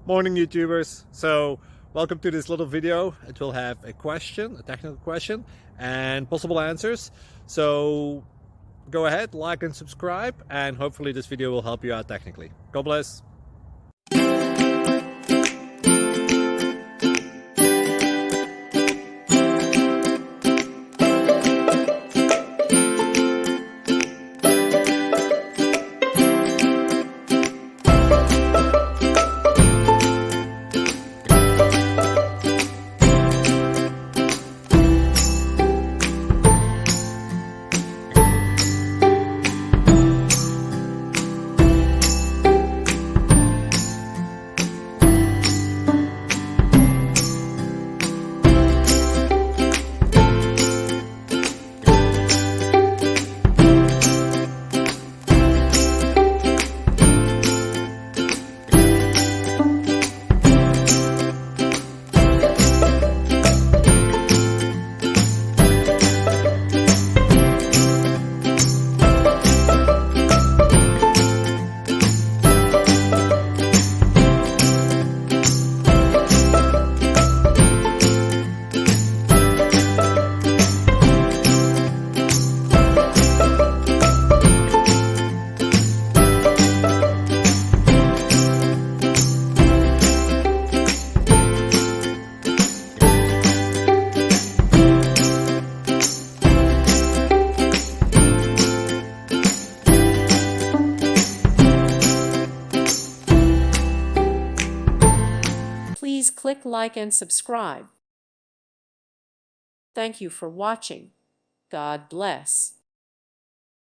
Morning YouTubers. So welcome to this little video. It will have a question, a technical question, and possible answers. So go ahead, like and subscribe, and hopefully this video will help you out technically. God bless. Please click like and subscribe. Thank you for watching. God bless.